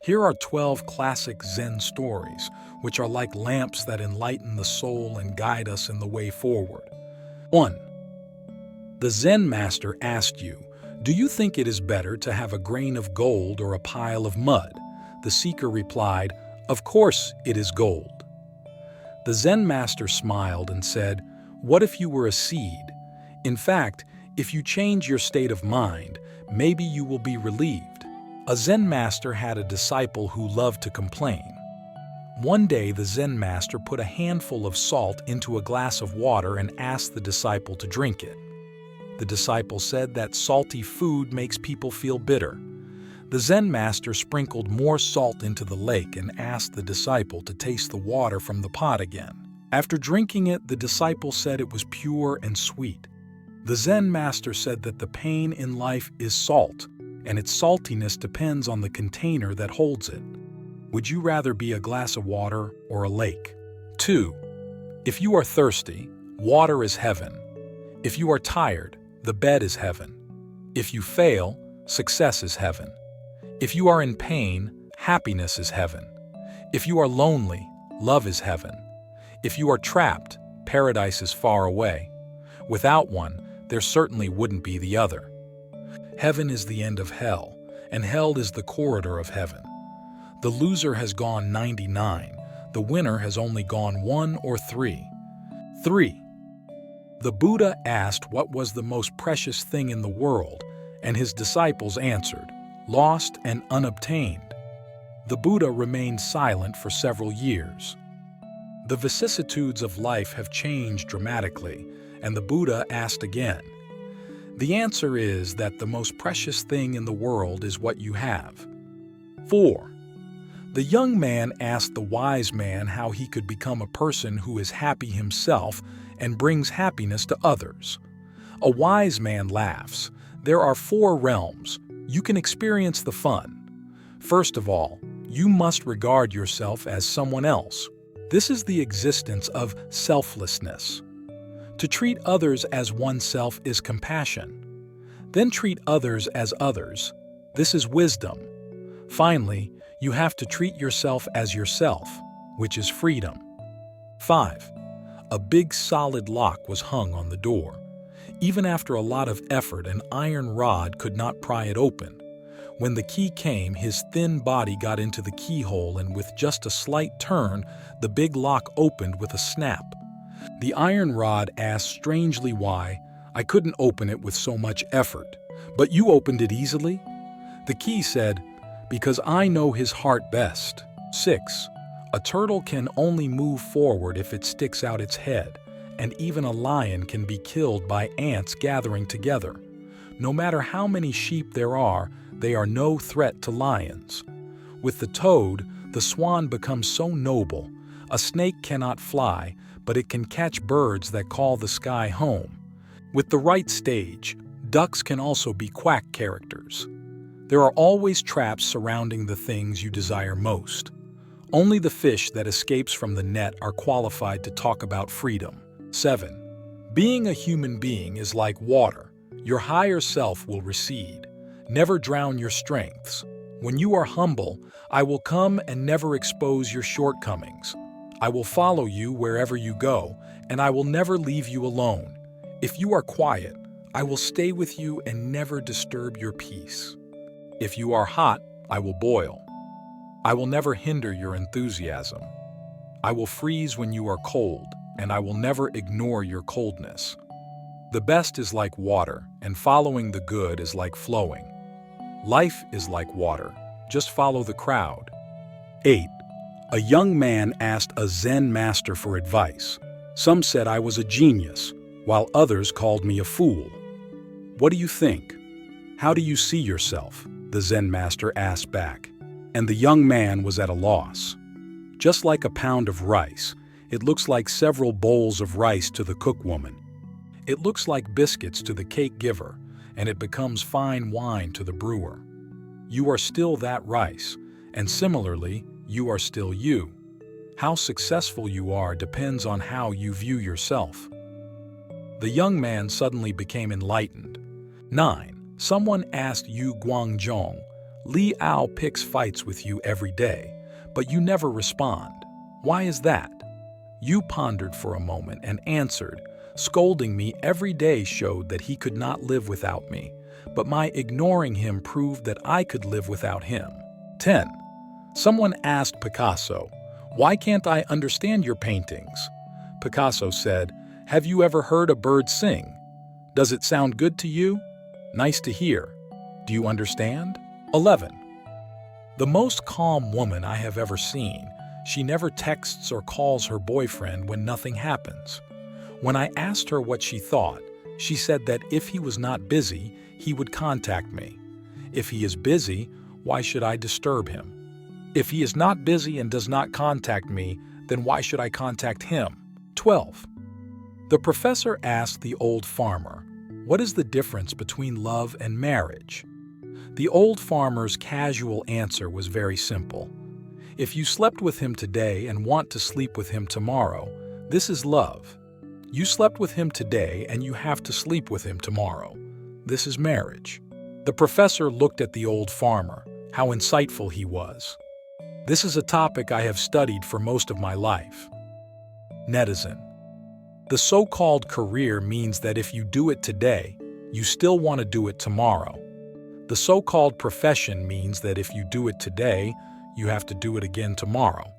Here are 12 classic Zen stories, which are like lamps that enlighten the soul and guide us in the way forward. 1. The Zen master asked you, "Do you think it is better to have a grain of gold or a pile of mud?" The seeker replied, "Of course it is gold." The Zen master smiled and said, "What if you were a seed? In fact, if you change your state of mind, maybe you will be relieved." A Zen master had a disciple who loved to complain. One day, the Zen master put a handful of salt into a glass of water and asked the disciple to drink it. The disciple said that salty food makes people feel bitter. The Zen master sprinkled more salt into the lake and asked the disciple to taste the water from the pot again. After drinking it, the disciple said it was pure and sweet. The Zen master said that the pain in life is salt, and its saltiness depends on the container that holds it. Would you rather be a glass of water or a lake? 2. If you are thirsty, water is heaven. If you are tired, the bed is heaven. If you fail, success is heaven. If you are in pain, happiness is heaven. If you are lonely, love is heaven. If you are trapped, paradise is far away. Without one, there certainly wouldn't be the other. Heaven is the end of hell, and hell is the corridor of heaven. The loser has gone 99, the winner has only gone 1 or 3. 3. The Buddha asked what was the most precious thing in the world, and his disciples answered, "Lost and unobtained." The Buddha remained silent for several years. The vicissitudes of life have changed dramatically, and the Buddha asked again. The answer is that the most precious thing in the world is what you have. 4. The young man asked the wise man how he could become a person who is happy himself and brings happiness to others. A wise man laughs. There are 4 realms. You can experience the fun. First of all, you must regard yourself as someone else. This is the existence of selflessness. To treat others as oneself is compassion. Then treat others as others. This is wisdom. Finally, you have to treat yourself as yourself, which is freedom. 5. A big solid lock was hung on the door. Even after a lot of effort, an iron rod could not pry it open. When the key came, his thin body got into the keyhole, and with just a slight turn, the big lock opened with a snap. The iron rod asked strangely why. "I couldn't open it with so much effort." "But you opened it easily?" The key said, "Because I know his heart best." 6. A turtle can only move forward if it sticks out its head, and even a lion can be killed by ants gathering together. No matter how many sheep there are, they are no threat to lions. With the toad, the swan becomes so noble. A snake cannot fly, but it can catch birds that call the sky home. With the right stage, ducks can also be quack characters. There are always traps surrounding the things you desire most. Only the fish that escapes from the net are qualified to talk about freedom. 7. Being a human being is like water. Your higher self will recede. Never drown your strengths. When you are humble, I will come and never expose your shortcomings. I will follow you wherever you go, and I will never leave you alone. If you are quiet, I will stay with you and never disturb your peace. If you are hot, I will boil. I will never hinder your enthusiasm. I will freeze when you are cold, and I will never ignore your coldness. The best is like water, and following the good is like flowing. Life is like water. Just follow the crowd. 8. A young man asked a Zen master for advice. Some said I was a genius, while others called me a fool. "What do you think? How do you see yourself?" the Zen master asked back. And the young man was at a loss. Just like a pound of rice, it looks like several bowls of rice to the cookwoman. It looks like biscuits to the cake giver, and it becomes fine wine to the brewer. You are still that rice, and similarly, you are still you. How successful you are depends on how you view yourself. The young man suddenly became enlightened. 9. Someone asked Yu Guangzhong, Lee Ao picks fights with you every day, but you never respond. Why is that? You pondered for a moment and answered, scolding me every day showed that he could not live without me, but my ignoring him proved that I could live without him. 10. Someone asked Picasso, "Why can't I understand your paintings?" Picasso said, "Have you ever heard a bird sing? Does it sound good to you? Nice to hear. Do you understand?" 11. The most calm woman I have ever seen. She never texts or calls her boyfriend when nothing happens. When I asked her what she thought, she said that if he was not busy, he would contact me. If he is busy, why should I disturb him? If he is not busy and does not contact me, then why should I contact him? 12. The professor asked the old farmer, "What is the difference between love and marriage?" The old farmer's casual answer was very simple. If you slept with him today and want to sleep with him tomorrow, this is love. You slept with him today and you have to sleep with him tomorrow. This is marriage. The professor looked at the old farmer. How insightful he was. This is a topic I have studied for most of my life. Netizen. The so-called career means that if you do it today, you still want to do it tomorrow. The so-called profession means that if you do it today, you have to do it again tomorrow.